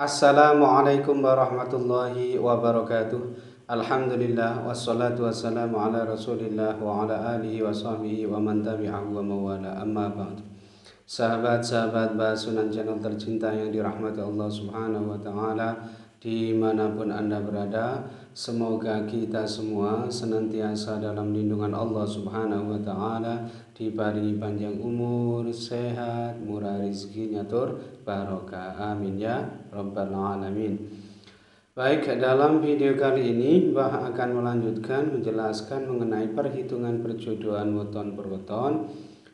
Assalamualaikum warahmatullahi wabarakatuh. Alhamdulillah wassalatu wassalamu ala Rasulillah wa ala alihi wa sahbihi wa man tabi'ahu wa mawala amma ba'd. Sahabat-sahabat Basunan channel tercinta yang dirahmati Allah Subhanahu wa taala, dimanapun Anda berada, semoga kita semua senantiasa dalam lindungan Allah Subhanahu wa taala, diparingi panjang umur, sehat, murah rizki, nyatur barokah. Amin ya rabbal alamin. Baik, dalam video kali ini Mbah akan melanjutkan menjelaskan mengenai perhitungan perjodohan weton per weton.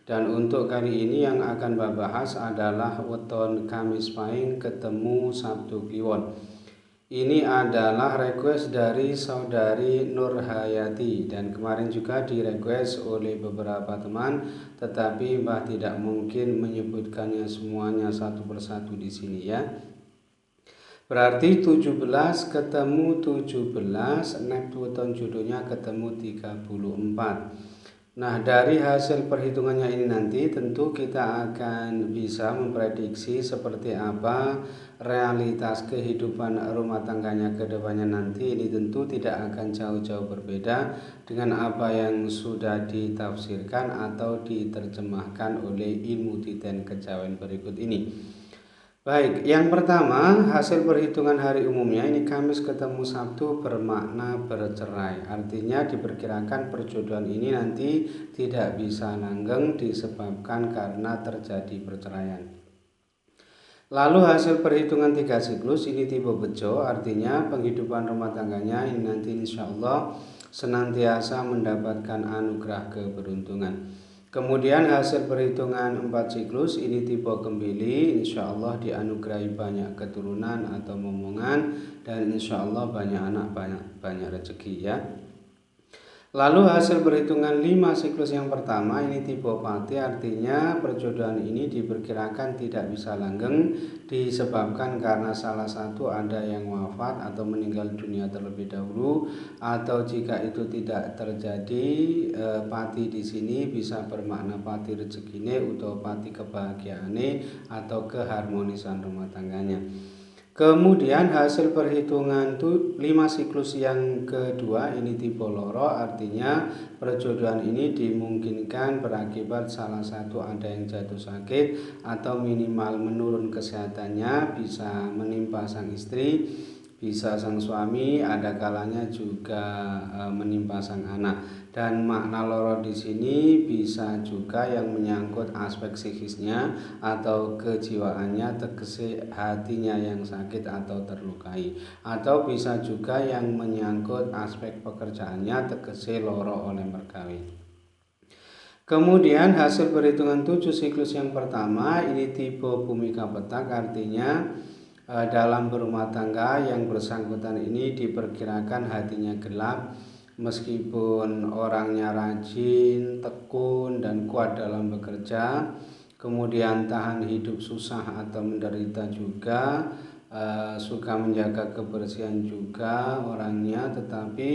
Dan untuk kali ini yang akan Mbah bahas adalah weton Kamis Pahing ketemu Sabtu Kliwon. Ini adalah request dari saudari Nur Hayati dan kemarin juga di request oleh beberapa teman, tetapi Mbah tidak mungkin menyebutkannya semuanya satu persatu di sini ya. Berarti 17 ketemu 17, next weton jodohnya ketemu 34. Nah, dari hasil perhitungannya ini nanti tentu kita akan bisa memprediksi seperti apa realitas kehidupan rumah tangganya ke depannya nanti. Ini tentu tidak akan jauh-jauh berbeda dengan apa yang sudah ditafsirkan atau diterjemahkan oleh ilmu titen kejawen berikut ini. Baik, yang pertama hasil perhitungan hari umumnya ini Kamis ketemu Sabtu bermakna bercerai. Artinya diperkirakan perjodohan ini nanti tidak bisa langgeng disebabkan karena terjadi perceraian. Lalu hasil perhitungan 3 siklus ini tipe bejo, artinya penghidupan rumah tangganya ini nanti insya Allah senantiasa mendapatkan anugerah keberuntungan. Kemudian hasil perhitungan 4 siklus ini tipe kembili, insya Allah dianugerahi banyak keturunan atau momongan dan insya Allah banyak anak, banyak rezeki ya. Lalu hasil perhitungan 5 siklus yang pertama ini tipe pati, artinya perjodohan ini diperkirakan tidak bisa langgeng disebabkan karena salah satu ada yang wafat atau meninggal dunia terlebih dahulu, atau jika itu tidak terjadi pati di sini bisa bermakna pati rezekine atau pati kebahagiaane atau keharmonisan rumah tangganya. Kemudian hasil perhitungan 5 siklus yang kedua ini tipe loro, artinya perjodohan ini dimungkinkan berakibat salah satu ada yang jatuh sakit atau minimal menurun kesehatannya, bisa menimpa sang istri, bisa sang suami, ada kalanya juga menimpa sang anak. Dan makna loro di sini bisa juga yang menyangkut aspek psikisnya atau kejiwaannya, tegese hatinya yang sakit atau terlukai, atau bisa juga yang menyangkut aspek pekerjaannya, tegese loro oleh mergawe. Kemudian hasil perhitungan 7 siklus yang pertama ini tipe Bhumika Petak, artinya dalam berumah tangga yang bersangkutan ini diperkirakan hatinya gelap, meskipun orangnya rajin, tekun, dan kuat dalam bekerja, kemudian tahan hidup susah atau menderita juga, suka menjaga kebersihan juga orangnya, tetapi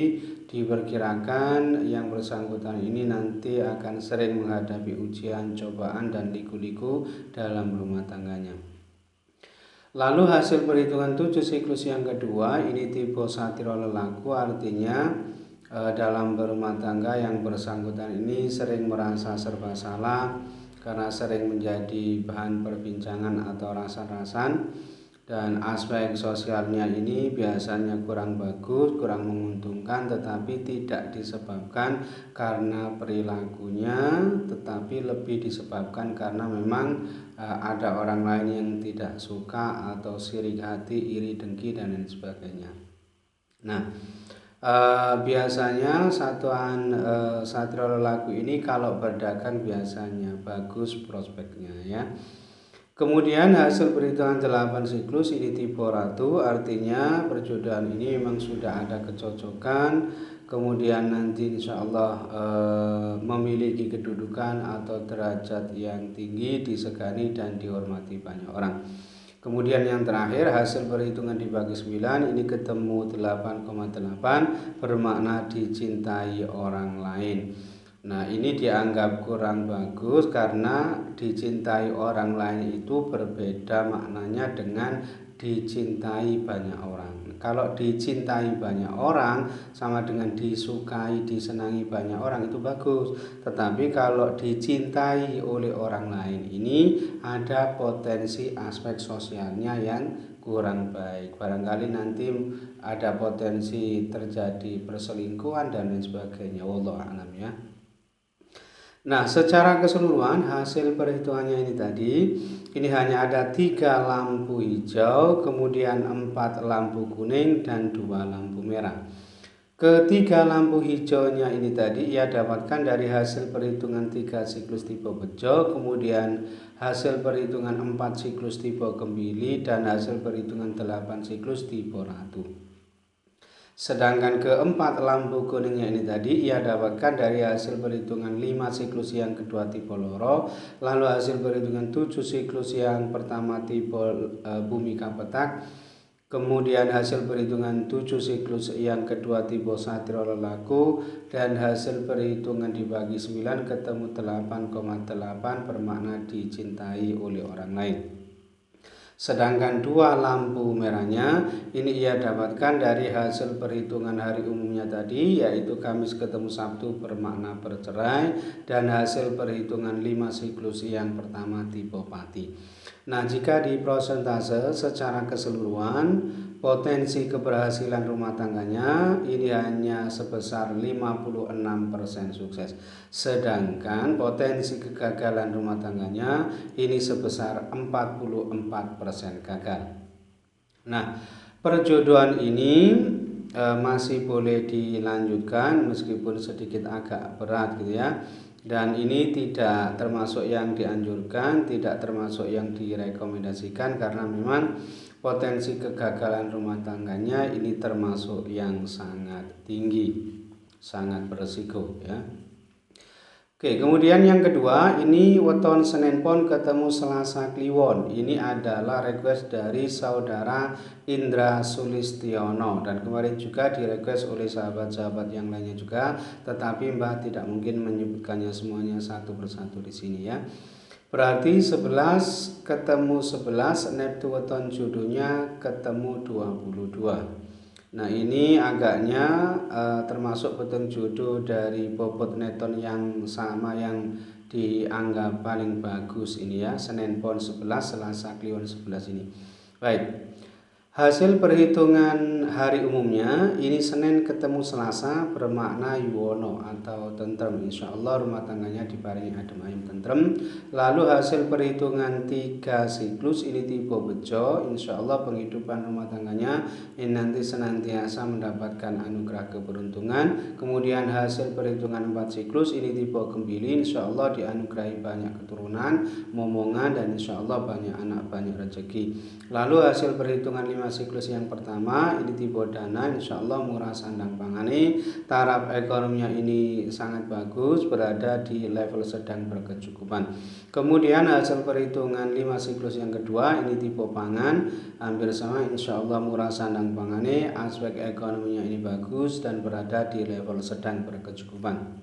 diperkirakan yang bersangkutan ini nanti akan sering menghadapi ujian, cobaan, dan liku-liku dalam rumah tangganya. Lalu hasil perhitungan 7 siklus yang kedua ini tipe satiro lelaku, artinya dalam berumah tangga yang bersangkutan ini sering merasa serba salah karena sering menjadi bahan perbincangan atau rasa-rasan, dan aspek sosialnya ini biasanya kurang bagus, kurang menguntungkan, tetapi tidak disebabkan karena perilakunya, tetapi lebih disebabkan karena memang ada orang lain yang tidak suka atau sirik hati, iri, dengki, dan lain sebagainya. Nah, biasanya satuan satrio lelaku ini kalau berdagang biasanya bagus prospeknya ya. Kemudian hasil perhitungan 8 siklus ini tipe ratu, artinya perjodohan ini memang sudah ada kecocokan, kemudian nanti insya Allah memiliki kedudukan atau derajat yang tinggi, disegani dan dihormati banyak orang. Kemudian yang terakhir hasil perhitungan dibagi 9 ini ketemu 8,8, bermakna dicintai orang lain. Nah, ini dianggap kurang bagus karena dicintai orang lain itu berbeda maknanya dengan dicintai banyak orang. Kalau dicintai banyak orang sama dengan disukai, disenangi banyak orang itu bagus. Tetapi kalau dicintai oleh orang lain ini ada potensi aspek sosialnya yang kurang baik. Barangkali nanti ada potensi terjadi perselingkuhan dan lain sebagainya. Wallahu a'lam ya. Nah, secara keseluruhan hasil perhitungannya ini tadi, ini hanya ada 3 lampu hijau, kemudian 4 lampu kuning, dan 2 lampu merah. Ketiga lampu hijaunya ini tadi ia dapatkan dari hasil perhitungan 3 siklus tipe bejo, kemudian hasil perhitungan 4 siklus tipe kembili, dan hasil perhitungan 8 siklus tipe ratu. Sedangkan keempat lampu kuningnya ini tadi ia dapatkan dari hasil perhitungan 5 siklus yang kedua tipe loro, lalu hasil perhitungan 7 siklus yang pertama tipe bumi kapetak, kemudian hasil perhitungan 7 siklus yang kedua tipe satrio lelaku, dan hasil perhitungan dibagi 9 ketemu 8,8 bermakna dicintai oleh orang lain. Sedangkan 2 lampu merahnya ini ia dapatkan dari hasil perhitungan hari umumnya tadi, yaitu Kamis ketemu Sabtu bermakna bercerai, dan hasil perhitungan 5 siklus yang pertama tipe pati. Nah, jika di prosentase secara keseluruhan potensi keberhasilan rumah tangganya ini hanya sebesar 56% sukses. Sedangkan potensi kegagalan rumah tangganya ini sebesar 44% gagal. Nah, perjodohan ini masih boleh dilanjutkan meskipun sedikit agak berat gitu ya. Dan ini tidak termasuk yang dianjurkan, tidak termasuk yang direkomendasikan karena memang potensi kegagalan rumah tangganya ini termasuk yang sangat tinggi, sangat beresiko ya. Oke, kemudian yang kedua ini weton Senin Pon ketemu Selasa Kliwon. Ini adalah request dari saudara Indra Sulistiono dan kemarin juga di request oleh sahabat-sahabat yang lainnya juga, tetapi Mbah tidak mungkin menyebutkannya semuanya satu persatu di sini ya. Berarti 11 ketemu 11 Neptu weton jodohnya ketemu 22. Nah, ini agaknya termasuk weton jodoh dari bobot neton yang sama yang dianggap paling bagus ini ya, Senin Pon 11 Selasa Kliwon 11 ini. Baik. Hasil perhitungan hari umumnya ini Senin ketemu Selasa bermakna yuwono atau tentrem. Insya Allah rumah tangganya dibarengi adem ayem tentrem. Lalu hasil perhitungan 3 siklus ini tipe bejo. Insya Allah penghidupan rumah tangganya ini nanti senantiasa mendapatkan anugerah keberuntungan. Kemudian hasil perhitungan 4 siklus ini tipe kembili. Insya Allah dianugerahi banyak keturunan, momongan, dan insya Allah banyak anak, banyak rezeki. Lalu hasil perhitungan 5 siklus yang pertama ini tipe dana, insya Allah murah sandang pangane, taraf ekonominya ini sangat bagus, berada di level sedang berkecukupan. Kemudian hasil perhitungan 5 siklus yang kedua ini tipe pangan, hampir sama, insya Allah murah sandang pangane, aspek ekonominya ini bagus dan berada di level sedang berkecukupan.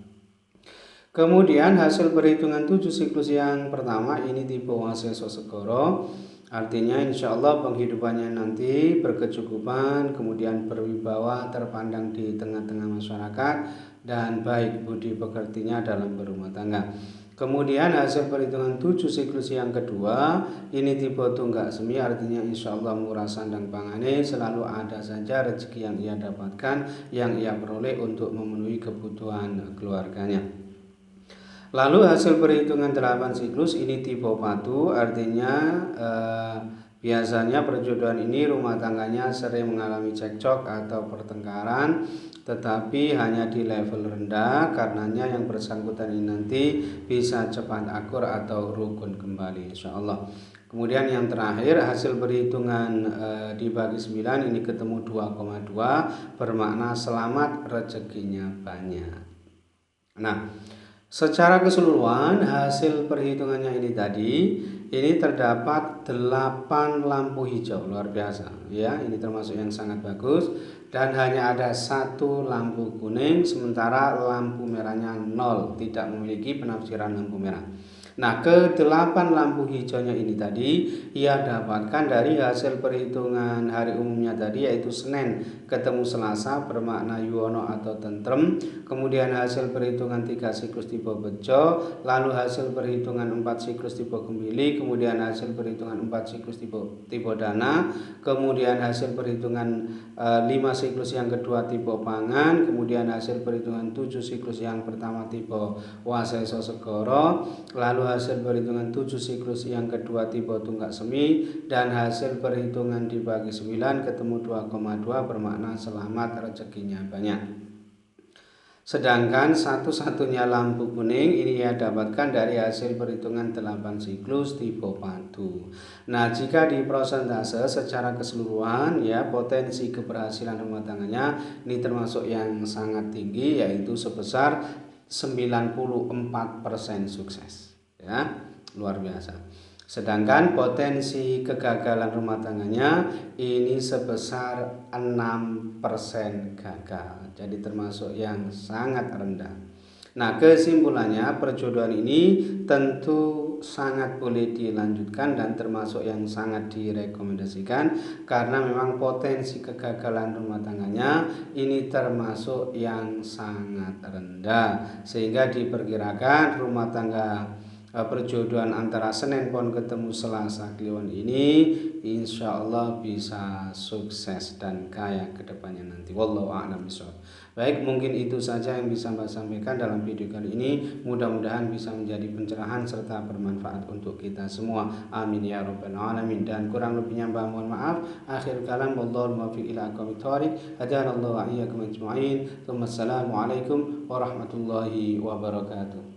Kemudian hasil perhitungan 7 siklus yang pertama ini tipe waseso segoro. Artinya insya Allah penghidupannya nanti berkecukupan, kemudian berwibawa, terpandang di tengah-tengah masyarakat, dan baik budi pekertinya dalam berumah tangga. Kemudian hasil perhitungan 7 siklus yang kedua ini tipe tunggak semi, artinya insya Allah murah sandang pangane, selalu ada saja rezeki yang ia dapatkan, yang ia peroleh untuk memenuhi kebutuhan keluarganya. Lalu hasil perhitungan 8 siklus ini tipe patu, artinya biasanya perjodohan ini rumah tangganya sering mengalami cekcok atau pertengkaran, tetapi hanya di level rendah, karenanya yang bersangkutan ini nanti bisa cepat akur atau rukun kembali insya Allah. Kemudian yang terakhir hasil perhitungan dibagi 9 ini ketemu 2,2 bermakna selamat rezekinya banyak. Nah, secara keseluruhan hasil perhitungannya ini tadi ini terdapat 8 lampu hijau, luar biasa ya, ini termasuk yang sangat bagus. Dan hanya ada 1 lampu kuning, sementara lampu merahnya 0, tidak memiliki penafsiran lampu merah. Nah, ke-8 lampu hijaunya ini tadi ia dapatkan dari hasil perhitungan hari umumnya tadi, yaitu Senin ketemu Selasa bermakna yuwono atau tentrem, kemudian hasil perhitungan 3 siklus tipe bejo, lalu hasil perhitungan 4 siklus tipe gembili, kemudian hasil perhitungan 4 siklus tipe dana, kemudian hasil perhitungan 5 siklus yang kedua tipe pangan, kemudian hasil perhitungan 7 siklus yang pertama tipe waseso segoro, lalu hasil perhitungan 7 siklus yang kedua tipe tunggak semi, dan hasil perhitungan dibagi 9 ketemu 2,2 bermakna selamat rezekinya banyak. Sedangkan satu-satunya lampu kuning ini ia dapatkan dari hasil perhitungan 8 siklus tipe padu. Nah, jika di prosentase secara keseluruhan ya, potensi keberhasilan rumah tangganya ini termasuk yang sangat tinggi, yaitu sebesar 94% sukses ya, luar biasa. Sedangkan potensi kegagalan rumah tangganya ini sebesar 6% gagal. Jadi termasuk yang sangat rendah. Nah, kesimpulannya perjodohan ini tentu sangat boleh dilanjutkan dan termasuk yang sangat direkomendasikan, karena memang potensi kegagalan rumah tangganya ini termasuk yang sangat rendah, sehingga diperkirakan rumah tangga perjodohan antara Senin Pon ketemu Selasa Kliwon ini insya Allah bisa sukses dan kaya ke depannya nanti. Wallahu a'lam bishawab. Baik, mungkin itu saja yang bisa Mbak sampaikan dalam video kali ini. Mudah-mudahan bisa menjadi pencerahan serta bermanfaat untuk kita semua. Amin ya rabbal alamin. Dan kurang lebihnya Mbak mohon maaf. Akhir kalam, wallahu muwaffiq ila aqwamit thoriq. Hadanallahu wa iyyakum ajma'in. Assalamualaikum warahmatullahi wabarakatuh.